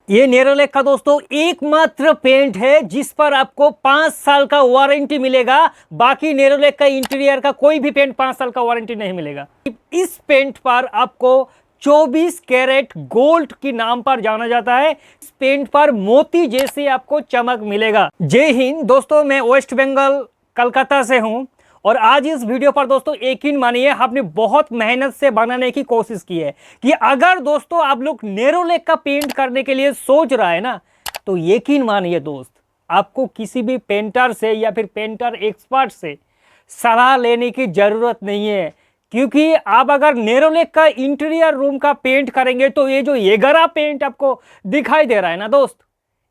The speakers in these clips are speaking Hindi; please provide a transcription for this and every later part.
ये नेरोलैक का दोस्तों एकमात्र पेंट है जिस पर आपको 5 साल का वारंटी मिलेगा। बाकी नेरोलैक का इंटीरियर का कोई भी पेंट 5 साल का वारंटी नहीं मिलेगा। इस पेंट पर आपको 24 कैरेट गोल्ड के नाम पर जाना जाता है। इस पेंट पर मोती जैसे आपको चमक मिलेगा। जय हिंद दोस्तों, मैं वेस्ट बंगाल कलकत्ता से हूं और आज इस वीडियो पर दोस्तों यकीन मानिए हमने बहुत मेहनत से बनाने की कोशिश की है कि अगर दोस्तों आप लोग नेरोलैक का पेंट करने के लिए सोच रहा है ना, तो यकीन मानिए दोस्त, आपको किसी भी पेंटर से या फिर पेंटर एक्सपर्ट से सलाह लेने की जरूरत नहीं है। क्योंकि आप अगर नेरोलैक का इंटीरियर रूम का पेंट करेंगे तो ये जो 11 पेंट आपको दिखाई दे रहा है ना दोस्त,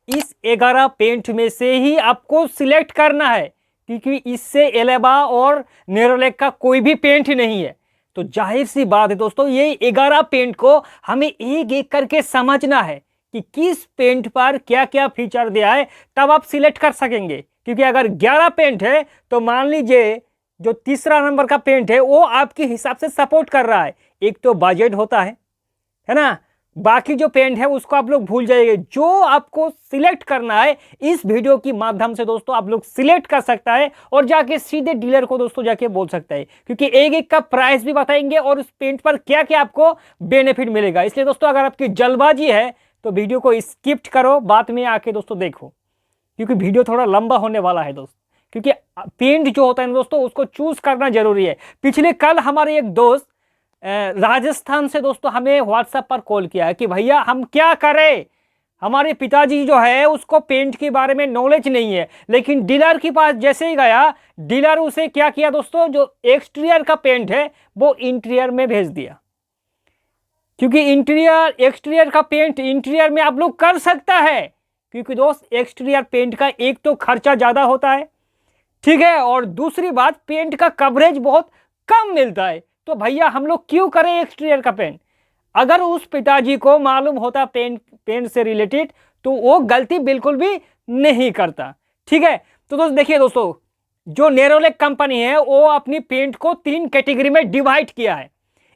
इस 11 पेंट में से ही आपको सिलेक्ट करना है, क्योंकि इससे अलावा और नेरोलैक का कोई भी पेंट ही नहीं है। तो जाहिर सी बात है दोस्तों, ये 11 पेंट को हमें एक एक करके समझना है कि किस पेंट पर क्या क्या फीचर दिया है, तब आप सिलेक्ट कर सकेंगे। क्योंकि अगर 11 पेंट है तो मान लीजिए जो तीसरा नंबर का पेंट है वो आपके हिसाब से सपोर्ट कर रहा है। एक तो बजट होता है ना, बाकी जो पेंट है उसको आप लोग भूल जाइए। जो आपको सिलेक्ट करना है इस वीडियो की माध्यम से दोस्तों आप लोग सिलेक्ट कर सकता है और जाके सीधे डीलर को दोस्तों जाके बोल सकता है, क्योंकि एक एक का प्राइस भी बताएंगे और उस पेंट पर क्या क्या आपको बेनिफिट मिलेगा। इसलिए दोस्तों अगर आपकी जल्दबाजी है तो वीडियो को स्किप करो, बाद में आके दोस्तों देखो, क्योंकि वीडियो थोड़ा लंबा होने वाला है दोस्त। क्योंकि पेंट जो होता है दोस्तों उसको चूज करना जरूरी है। पिछले कल हमारे एक दोस्त राजस्थान से दोस्तों हमें व्हाट्सएप पर कॉल किया है कि भैया हम क्या करें, हमारे पिताजी जो है उसको पेंट के बारे में नॉलेज नहीं है, लेकिन डीलर के पास जैसे ही गया डीलर उसे क्या किया दोस्तों, जो एक्सटीरियर का पेंट है वो इंटीरियर में भेज दिया। क्योंकि इंटीरियर एक्सटीरियर का पेंट इंटीरियर में आप लोग कर सकता है, क्योंकि दोस्त एक्सटीरियर पेंट का एक तो खर्चा ज्यादा होता है, ठीक है, और दूसरी बात पेंट का कवरेज बहुत कम मिलता है। तो भैया हम लोग क्यों करें एक्सटीरियर का पेंट। अगर उस पिताजी को मालूम होता पेंट से रिलेटेड तो वो गलती बिल्कुल भी नहीं करता, ठीक है। तो दोस्त देखिए दोस्तों, जो नेरोलैक कंपनी है वो अपनी पेंट को 3 कैटेगरी में डिवाइड किया है।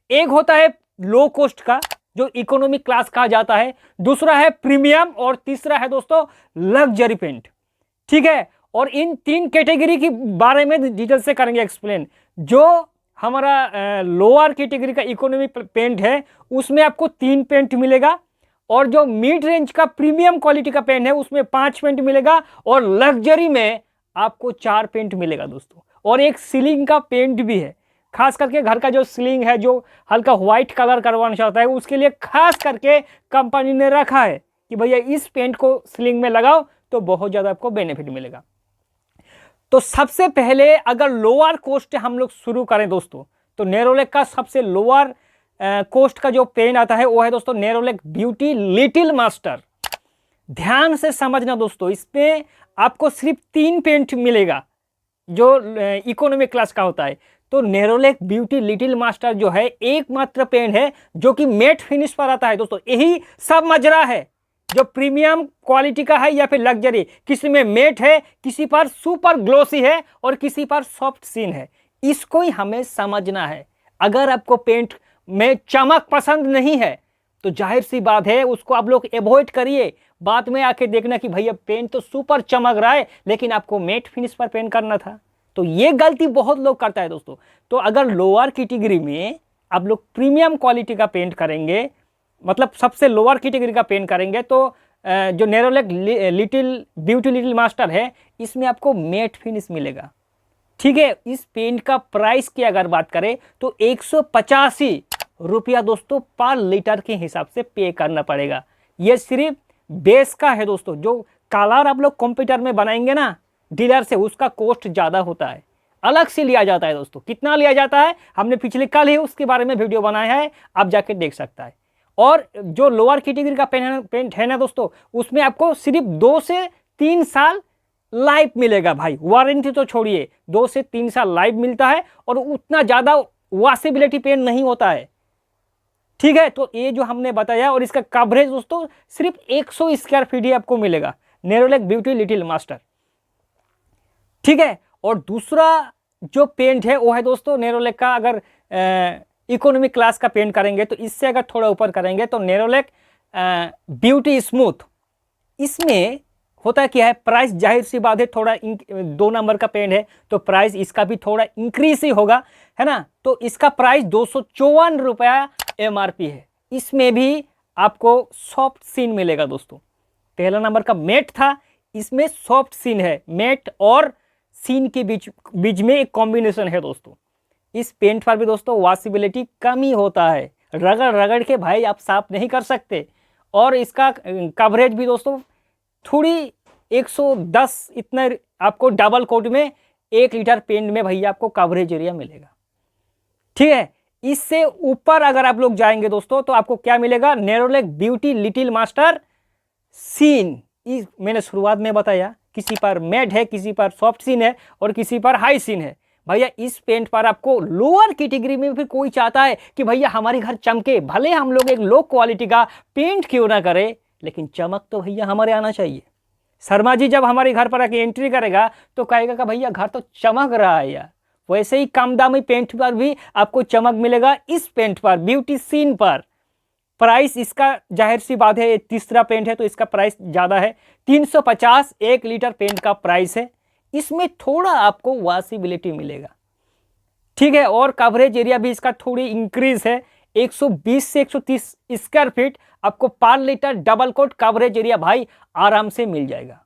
एक होता है लो कॉस्ट का, जो इकोनॉमी क्लास कहा जाता है, दूसरा है प्रीमियम और तीसरा है दोस्तों लग्जरी पेंट, ठीक है। और इन 3 कैटेगरी के बारे में डिटेल से करेंगे एक्सप्लेन। जो हमारा लोअर कैटेगरी का इकोनॉमी पेंट है उसमें आपको 3 पेंट मिलेगा, और जो मिड रेंज का प्रीमियम क्वालिटी का पेंट है उसमें 5 पेंट मिलेगा, और लग्जरी में आपको 4 पेंट मिलेगा दोस्तों। और एक सीलिंग का पेंट भी है, खास करके घर का जो सीलिंग है जो हल्का व्हाइट कलर करवाना चाहता है उसके लिए खास करके कंपनी ने रखा है कि भैया इस पेंट को सीलिंग में लगाओ तो बहुत ज़्यादा आपको बेनिफिट मिलेगा। तो सबसे पहले अगर लोअर कोस्ट हम लोग शुरू करें दोस्तों, तो नेरोलैक का सबसे लोअर कोस्ट का जो पेन आता है वो है दोस्तों नेरोलैक ब्यूटी लिटिल मास्टर। ध्यान से समझना दोस्तों, इसमें आपको सिर्फ 3 पेंट मिलेगा जो इकोनॉमी क्लास का होता है। तो नेरोलैक ब्यूटी लिटिल मास्टर जो है एकमात्र पेन है जो कि मैट फिनिश पर आता है दोस्तों। यही सब मजरा है, जो प्रीमियम क्वालिटी का है या फिर लग्जरी, किसी में मेट है, किसी पर सुपर ग्लोसी है और किसी पर सॉफ्ट सीन है। इसको ही हमें समझना है। अगर आपको पेंट में चमक पसंद नहीं है तो जाहिर सी बात है उसको आप लोग अवॉइड करिए। बाद में आके देखना कि भैया पेंट तो सुपर चमक रहा है लेकिन आपको मेट फिनिश पर पेंट करना था। तो ये गलती बहुत लोग करता है दोस्तों। तो अगर लोअर कैटेगरी में आप लोग प्रीमियम क्वालिटी का पेंट करेंगे, मतलब सबसे लोअर कैटेगरी का पेंट करेंगे, तो जो Nerolac little beauty Little master है इसमें आपको मैट फिनिश मिलेगा, ठीक है। इस पेंट का प्राइस की अगर बात करें तो 185 रुपया दोस्तों पर लीटर के हिसाब से पे करना पड़ेगा। ये सिर्फ बेस का है दोस्तों। जो कलर आप लोग कंप्यूटर में बनाएंगे ना डीलर से, उसका कॉस्ट ज़्यादा होता है, अलग से लिया जाता है दोस्तों। कितना लिया जाता है हमने पिछले कल ही उसके बारे में वीडियो बनाया है, आप जाके देख सकता है। और जो लोअर कैटेगरी का पेंट है ना दोस्तों, उसमें आपको सिर्फ 2 से 3 साल लाइफ मिलेगा भाई। वारंटी तो छोड़िए, 2 से 3 साल लाइफ मिलता है और उतना ज़्यादा वॉशेबिलिटी पेंट नहीं होता है, ठीक है। तो ये जो हमने बताया, और इसका कवरेज दोस्तों सिर्फ 100 स्क्वायर फीट ही आपको मिलेगा, नेरोलैक ब्यूटी लिटिल मास्टर, ठीक है। और दूसरा जो पेंट है वो है दोस्तों नेरोलैक का, अगर इकोनॉमिक क्लास का पेंट करेंगे तो इससे अगर थोड़ा ऊपर करेंगे तो नेरोलैक ब्यूटी स्मूथ इसमें होता क्या है, प्राइस जाहिर सी बात है थोड़ा 2 नंबर का पेन है तो प्राइस इसका भी थोड़ा इंक्रीज ही होगा, है ना। तो इसका प्राइस 254 रुपया MRP है। इसमें भी आपको सॉफ्ट सीन मिलेगा दोस्तों। पहला नंबर का मैट था, इसमें सॉफ्ट सीन है। मैट और सीन के बीच में एक कॉम्बिनेशन है दोस्तों। इस पेंट पर भी दोस्तों वॉशेबिलिटी कम ही होता है, रगड़ रगड़ के भाई आप साफ नहीं कर सकते। और इसका कवरेज भी दोस्तों थोड़ी 110 इतना आपको डबल कोट में 1 लीटर पेंट में भैया आपको कवरेज एरिया मिलेगा, ठीक है। इससे ऊपर अगर आप लोग जाएंगे दोस्तों तो आपको क्या मिलेगा, Nerolac Beauty Little Master Sheen. मैंने शुरुआत में बताया किसी पर मैट है, किसी पर सॉफ्ट सीन है और किसी पर हाई सीन है। भैया इस पेंट पर आपको लोअर कैटेगरी में फिर कोई चाहता है कि भैया हमारे घर चमके, भले हम लोग एक लो क्वालिटी का पेंट क्यों ना करें, लेकिन चमक तो भैया हमारे आना चाहिए। शर्मा जी जब हमारे घर पर आके एंट्री करेगा तो कहेगा कि भैया घर तो चमक रहा है यार। वैसे ही कम दामी पेंट पर भी आपको चमक मिलेगा। इस पेंट पर ब्यूटी सीन पर प्राइस इसका जाहिर सी बात है, तीसरा पेंट है तो इसका प्राइस ज़्यादा है, 350 1 लीटर पेंट का प्राइस है। इसमें थोड़ा आपको वॉशेबिलिटी मिलेगा, ठीक है। और कवरेज एरिया भी इसका थोड़ी इंक्रीज है, 120 से 130 स्क्वायर फीट आपको पर litre double coat coverage area भाई आराम से मिल जाएगा।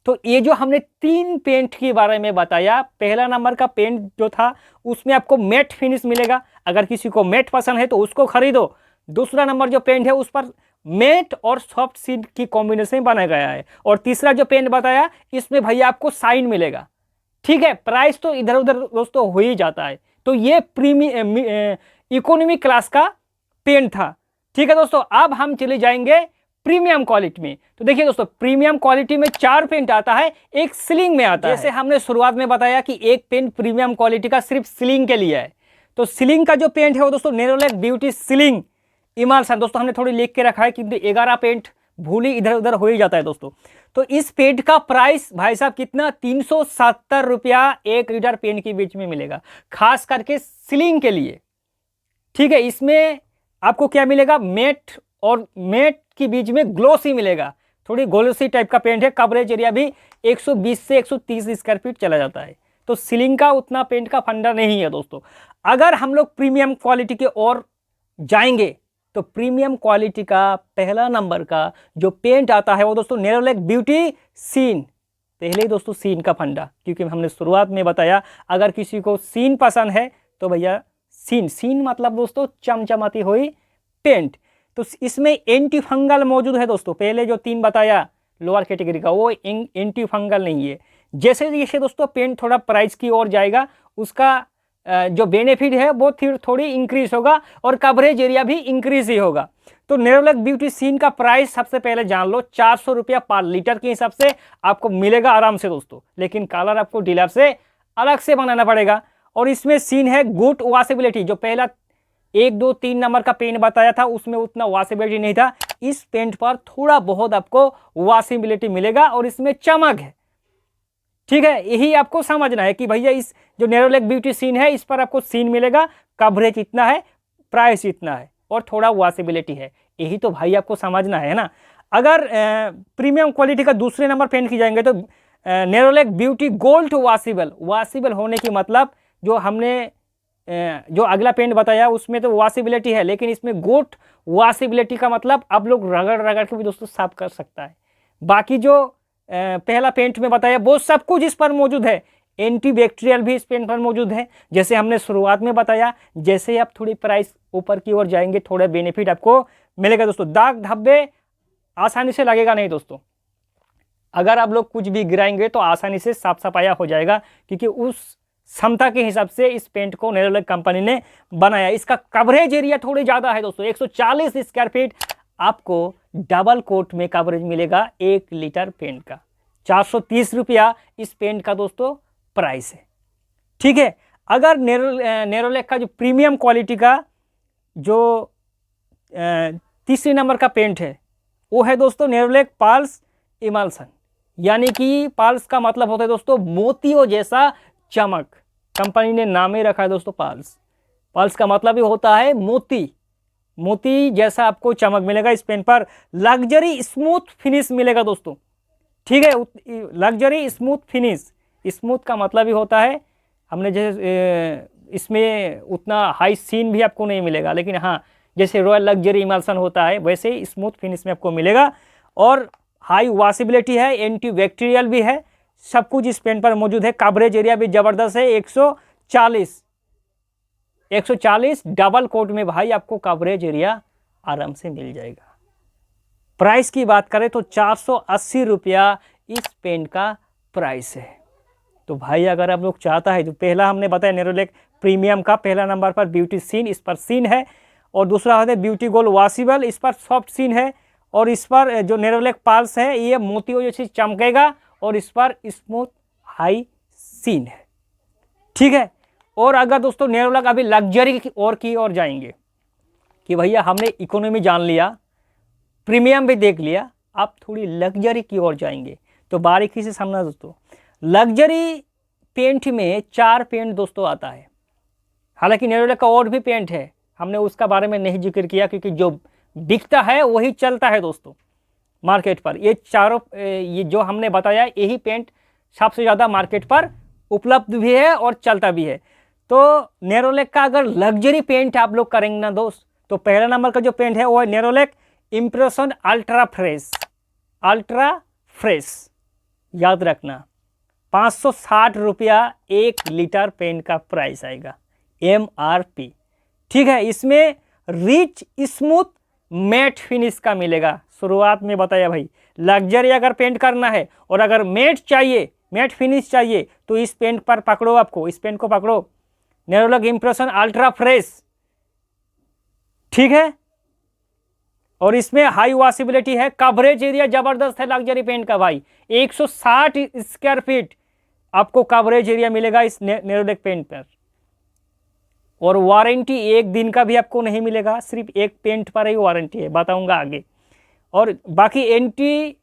तो ये जो हमने 3 पेंट के बारे में बताया, पहला नंबर का पेंट जो था उसमें आपको मैट फिनिश मिलेगा, अगर किसी को मैट पसंद है तो उसको खरीदो। दूसरा नंबर जो पेंट है उस पर मैट और सॉफ्ट सीड की कॉम्बिनेशन बनाया गया है। और तीसरा जो पेंट बताया इसमें भैया आपको साइन मिलेगा, ठीक है। प्राइस तो इधर उधर दोस्तों हो ही जाता है। तो ये प्रीमियम इकोनॉमी क्लास का पेंट था, ठीक है दोस्तों। अब हम चले जाएंगे प्रीमियम क्वालिटी में। तो देखिए दोस्तों, प्रीमियम क्वालिटी में 4 पेंट आता है, एक सीलिंग में आता है। जैसे हमने शुरुआत में बताया कि एक पेंट प्रीमियम क्वालिटी का सिर्फ सीलिंग के लिए है। तो सीलिंग का जो पेंट है वो दोस्तों नेरोलैक ब्यूटी सीलिंग इमल्सन, दोस्तों हमने थोड़ी लिख के रखा है क्योंकि 11 पेंट भूल ही इधर उधर हो ही जाता है दोस्तों। तो इस पेंट का प्राइस भाई साहब कितना, 370 रुपया 1 लीटर पेंट के बीच में मिलेगा, खास करके सीलिंग के लिए, ठीक है। इसमें आपको क्या मिलेगा, मैट और मैट के बीच में ग्लोसी मिलेगा, थोड़ी ग्लोसी टाइप का पेंट है। कवरेज एरिया भी 120 से 130 स्क्वायर फीट चला जाता है। तो सीलिंग का उतना पेंट का फंडा नहीं है दोस्तों। अगर हम लोग प्रीमियम क्वालिटी के और जाएंगे तो प्रीमियम क्वालिटी का पहला नंबर का जो पेंट आता है वो दोस्तों नेरोलैक ब्यूटी सीन। पहले ही दोस्तों सीन का फंडा, क्योंकि हमने शुरुआत में बताया अगर किसी को सीन पसंद है तो भैया सीन मतलब दोस्तों चमचमाती हुई पेंट। तो इसमें एंटी फंगल मौजूद है दोस्तों। पहले जो 3 बताया लोअर कैटेगरी का वो एंटी फंगल नहीं है। जैसे जैसे दोस्तों पेंट थोड़ा प्राइस की ओर जाएगा उसका जो बेनिफिट है वो थोड़ी इंक्रीज होगा और कवरेज एरिया भी इंक्रीज ही होगा। तो नेरोलैक ब्यूटी सीन का प्राइस सबसे पहले जान लो, 400 रुपया पर लीटर के हिसाब से आपको मिलेगा आराम से दोस्तों। लेकिन कलर आपको डीलर से अलग से बनाना पड़ेगा। और इसमें सीन है गुड वॉशेबिलिटी। जो पहला 1 2 3 नंबर का पेंट बताया था उसमें उतना वॉशेबिलिटी नहीं था, इस पेंट पर थोड़ा बहुत आपको वॉशेबिलिटी मिलेगा और इसमें चमक है, ठीक है। यही आपको समझना है कि भैया इस जो नेरोलैक ब्यूटी सीन है इस पर आपको सीन मिलेगा, कवरेज इतना है, प्राइस इतना है और थोड़ा वॉशेबिलिटी है। यही तो भाई आपको समझना है ना। अगर प्रीमियम क्वालिटी का दूसरे नंबर पेंट की जाएंगे तो नेरोलैक ब्यूटी गोल्ड वॉशेबल होने की मतलब जो हमने जो अगला पेंट बताया उसमें तो वॉशेबिलिटी है, लेकिन इसमें गुड वॉशेबिलिटी का मतलब आप लोग रगड़ रगड़ के भी दोस्तों साफ कर सकता है। बाकी जो पहला पेंट में बताया वो सब कुछ इस पर मौजूद है। एंटीबैक्टीरियल भी इस पेंट पर मौजूद है। जैसे हमने शुरुआत में बताया, जैसे आप थोड़ी प्राइस ऊपर की ओर जाएंगे थोड़ा बेनिफिट आपको मिलेगा दोस्तों। दाग धब्बे आसानी से लगेगा नहीं दोस्तों। अगर आप लोग कुछ भी गिराएंगे तो आसानी से साफ सफाया हो जाएगा, क्योंकि उस क्षमता के हिसाब से इस पेंट को नेरोलैक कंपनी ने बनाया। इसका कवरेज एरिया थोड़ी ज़्यादा है दोस्तों, 140 स्क्वायर फीट आपको डबल कोट में कवरेज मिलेगा 1 लीटर पेंट का। 430 रुपया इस पेंट का दोस्तों प्राइस है, ठीक है। अगर नेरोलैक का जो प्रीमियम क्वालिटी का जो तीसरे नंबर का पेंट है वो है दोस्तों नेरोलैक पाल्स इमल्सन, यानी कि पाल्स का मतलब होता है दोस्तों मोतियों जैसा चमक। कंपनी ने नाम ही रखा है दोस्तों पाल्स का मतलब ही होता है मोती, मोती जैसा आपको चमक मिलेगा इस पेन पर। लग्जरी स्मूथ फिनिश मिलेगा दोस्तों, ठीक है। लग्जरी स्मूथ फिनिश, स्मूथ का मतलब ही होता है, हमने जैसे इसमें उतना हाई सीन भी आपको नहीं मिलेगा, लेकिन हाँ जैसे रॉयल लग्जरी इमल्सन होता है वैसे ही स्मूथ फिनिश में आपको मिलेगा। और हाई वॉशेबिलिटी है, एंटी बैक्टीरियल भी है, सब कुछ इस पेन पर मौजूद है। कवरेज एरिया भी ज़बरदस्त है, 140 डबल कोट में भाई आपको कवरेज एरिया आराम से मिल जाएगा। प्राइस की बात करें तो 480 रुपया इस पेन का प्राइस है। तो भाई अगर आप लोग चाहता है, जो पहला हमने बताया नेरोलैक प्रीमियम का पहला नंबर पर ब्यूटी सीन, इस पर सीन है, और दूसरा होता है ब्यूटी गोल्ड वॉशेबल, इस पर सॉफ्ट सीन है, और इस पर जो नेरोलैक पाल्स है ये मोतियों जैसे चमकेगा, और इस पर स्मूथ हाई सीन है, ठीक है। और अगर दोस्तों नेरोलैक अभी लग्जरी की ओर जाएंगे कि भैया हमने इकोनॉमी जान लिया, प्रीमियम भी देख लिया, आप थोड़ी लग्जरी की ओर जाएंगे तो बारीकी से समझना दोस्तों। लग्जरी पेंट में 4 पेंट दोस्तों आता है, हालांकि नेरोलैक का और भी पेंट है, हमने उसका बारे में नहीं जिक्र किया क्योंकि जो बिकता है वही चलता है दोस्तों मार्केट पर। ये चारों ये जो हमने बताया यही पेंट सबसे ज़्यादा मार्केट पर उपलब्ध भी है और चलता भी है। तो नेरोलैक का अगर लग्जरी पेंट आप लोग करेंगे ना दोस्त, तो पहला नंबर का जो पेंट है वो है Nerolac impression ultra fresh. Ultra fresh याद रखना, 560 रुपया 1 लीटर पेंट का प्राइस आएगा, MRP, ठीक है। इसमें रिच स्मूथ मैट फिनिश का मिलेगा। शुरुआत में बताया भाई लग्जरी अगर पेंट करना है और अगर मैट चाहिए, मैट फिनिश चाहिए, तो इस पेंट पर पकड़ो, आपको इस पेंट को पकड़ो, नेरोलैक इम्प्रेशन अल्ट्रा फ्रेश, ठीक है। और इसमें हाई वॉशेबिलिटी है, कवरेज एरिया जबरदस्त है लग्जरी पेंट का भाई, 160 स्क्वायर फीट आपको कवरेज एरिया मिलेगा इस नेरोलैक पेंट पर। और वारंटी 1 दिन का भी आपको नहीं मिलेगा, सिर्फ एक पेंट पर ही वारंटी है, बताऊंगा आगे। और बाकी anti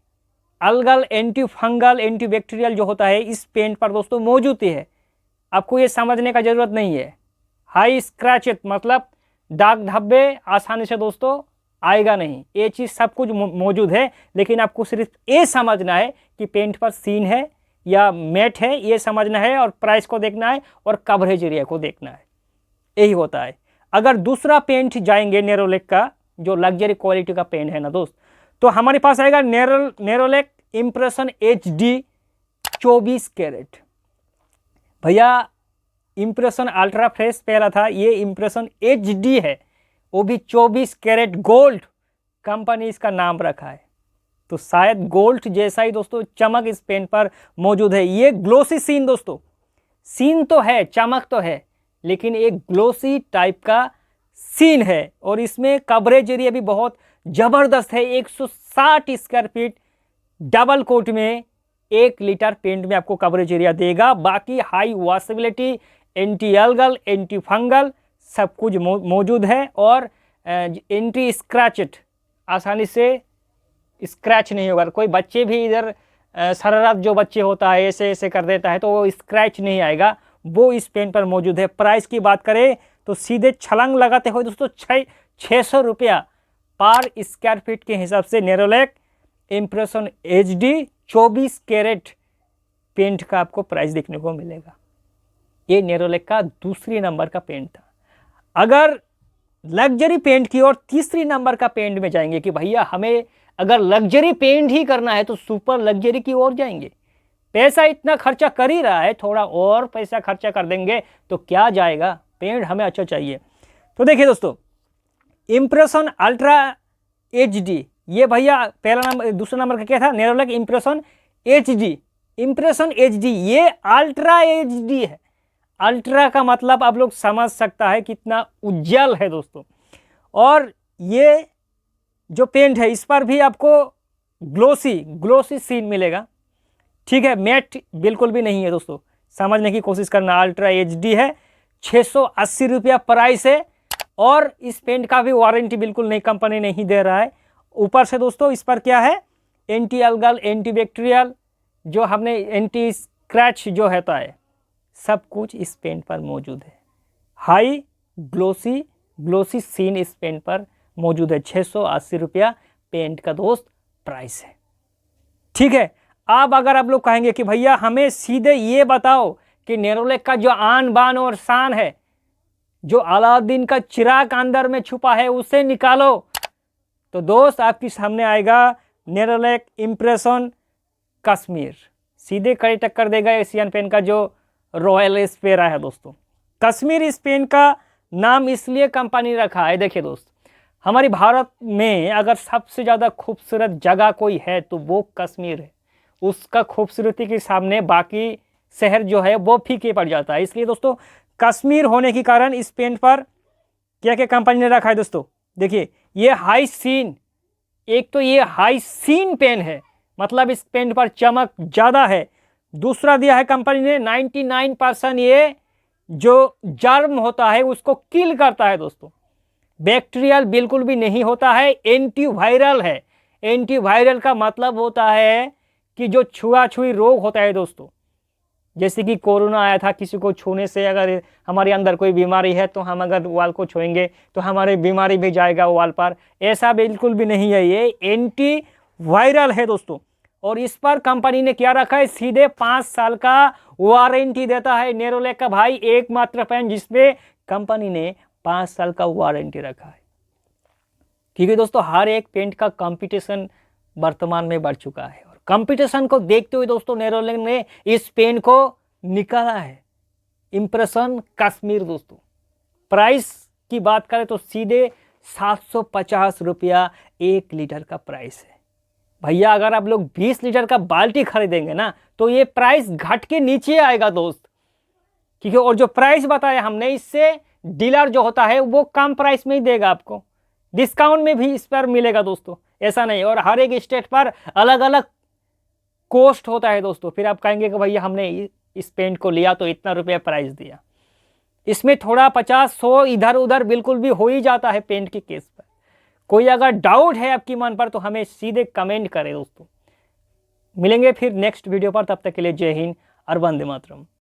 algal, anti fungal, anti bacterial जो होता है इस पेंट पर दोस्तों मौजूद ही है, आपको ये समझने का ज़रूरत नहीं है। हाई स्क्रैचेस मतलब दाग धब्बे आसानी से दोस्तों आएगा नहीं, ये चीज़ सब कुछ मौजूद है, लेकिन आपको सिर्फ ये समझना है कि पेंट पर सीन है या मैट है, ये समझना है, और प्राइस को देखना है और कवरेज एरिया को देखना है, यही होता है। अगर दूसरा पेंट जाएंगे नेरोलैक का जो लग्जरी क्वालिटी का पेंट है ना दोस्त, तो हमारे पास आएगा नेरोलैक इम्प्रेशन HD 24 कैरेट। भैया इम्प्रेशन अल्ट्रा फ्रेश पहला था, ये इम्प्रेशन HD है, वो भी 24 कैरेट गोल्ड कंपनी इसका नाम रखा है, तो शायद गोल्ड जैसा ही दोस्तों चमक इस पेन पर मौजूद है। ये ग्लोसी सीन दोस्तों, सीन तो है, चमक तो है, लेकिन एक ग्लोसी टाइप का सीन है, और इसमें कवरेज एरिया भी बहुत ज़बरदस्त है, 160 स्क्वायर फीट डबल कोट में 1 लीटर पेंट में आपको कवरेज एरिया देगा। बाकी high washability, anti algal, anti fungal सब कुछ मौजूद है, और एंटी स्क्रैचेड, आसानी से स्क्रैच नहीं होगा। कोई बच्चे भी इधर शरारत जो बच्चे होता है ऐसे ऐसे कर देता है तो वो स्क्रैच नहीं आएगा, वो इस पेन पर मौजूद है। प्राइस की बात करें तो सीधे छलांग लगाते हुए दोस्तों 600 रुपया पर स्क्वायर फीट के हिसाब से Nerolac Impression HD 24 carat paint का आपको प्राइस देखने को मिलेगा। ये नेरोलैक का दूसरी नंबर का पेंट था। अगर लग्जरी पेंट की और तीसरी नंबर का पेंट में जाएंगे कि भैया हमें अगर लग्जरी पेंट ही करना है तो सुपर लग्जरी की ओर जाएंगे, पैसा इतना खर्चा कर ही रहा है, थोड़ा और पैसा खर्चा कर देंगे तो क्या जाएगा, पेंट हमें अच्छा चाहिए। तो देखिए दोस्तों इम्प्रेशन अल्ट्रा HD, ये भैया पहला नंबर, दूसरा नंबर का क्या था, Nerolac Impression HD। Impression HD ये अल्ट्रा HD है, अल्ट्रा का मतलब आप लोग समझ सकता है कितना उज्जवल है दोस्तों। और ये जो पेंट है इस पर भी आपको ग्लोसी सीन मिलेगा, ठीक है, मैट बिल्कुल भी नहीं है दोस्तों, समझने की कोशिश करना। अल्ट्रा HD है, 680 रुपया प्राइस है, और इस पेंट का भी वारंटी बिल्कुल नहीं, कंपनी नहीं दे रहा है। ऊपर से दोस्तों इस पर क्या है, एंटी अलगल, एंटी बैक्टीरियल, जो हमने एंटी स्क्रैच जो होता है सब कुछ इस पेंट पर मौजूद है। हाई ग्लोसी सीन इस पेंट पर मौजूद है। 680 रुपया पेंट का दोस्त प्राइस है। ठीक है, अब अगर आप लोग कहेंगे कि भैया हमें सीधे ये बताओ कि नेरोलैक का जो आन बान और शान है, जो अलाउद्दीन का चिराग अंदर में छुपा है, उसे निकालो, तो दोस्त आपके सामने आएगा नेरोलैक इम्प्रेशन कश्मीर। सीधे कड़ी टक्कर देगा एशियन पेन का जो रॉयल स्पेरा है दोस्तों। कश्मीर इस पेन का नाम इसलिए कंपनी रखा है, देखिए दोस्त, हमारी भारत में अगर सबसे ज़्यादा खूबसूरत जगह कोई है तो वो कश्मीर है। उसका खूबसूरती के सामने बाकी शहर जो है वो फीके पड़ जाता है। इसलिए दोस्तों कश्मीर होने के कारण इस पेन पर क्या क्या कंपनी ने रखा है दोस्तों, देखिए ये हाई सीन, एक तो ये हाई सीन पेन है, मतलब इस पेन पर चमक ज़्यादा है। दूसरा दिया है कंपनी ने 99% ये जो जर्म होता है उसको किल करता है दोस्तों। बैक्टीरियल बिल्कुल भी नहीं होता है, एंटीवायरल है। एंटीवायरल का मतलब होता है कि जो छुआछुई रोग होता है दोस्तों, जैसे कि कोरोना आया था, किसी को छूने से अगर हमारे अंदर कोई बीमारी है तो हम अगर वाल को छुएंगे तो हमारी बीमारी भी जाएगा वाल पर, ऐसा बिल्कुल भी नहीं है। ये एंटी वायरल है दोस्तों। और इस पर कंपनी ने क्या रखा है, सीधे 5 साल का वारंटी देता है नेरोलैक का भाई, एकमात्र पेन जिसपे कंपनी ने 5 साल का वारंटी रखा है। ठीक है दोस्तों, हर एक पेंट का कंपटीशन वर्तमान में बढ़ चुका है और कंपटीशन को देखते हुए दोस्तों नेरोलैक ने इस पेन को निकाला है, इम्प्रेशन कश्मीर दोस्तों। प्राइस की बात करें तो सीधे 750 रुपया 1 लीटर का प्राइस है। भैया अगर आप लोग 20 लीटर का बाल्टी खरीदेंगे ना तो ये प्राइस घट के नीचे आएगा दोस्त, ठीक है। और जो प्राइस बताया हमने, इससे डीलर जो होता है वो कम प्राइस में ही देगा, आपको डिस्काउंट में भी इस पर मिलेगा दोस्तों, ऐसा नहीं। और हर एक स्टेट पर अलग अलग कॉस्ट होता है दोस्तों। फिर आप कहेंगे कि भैया हमने इस पेंट को लिया तो इतना रुपया प्राइस दिया, इसमें थोड़ा 50-100 इधर उधर बिल्कुल भी हो ही जाता है पेंट के केस पर। कोई अगर डाउट है आपकी मन पर तो हमें सीधे कमेंट करें दोस्तों। मिलेंगे फिर नेक्स्ट वीडियो पर, तब तक के लिए जय हिंद और वंदे मातरम।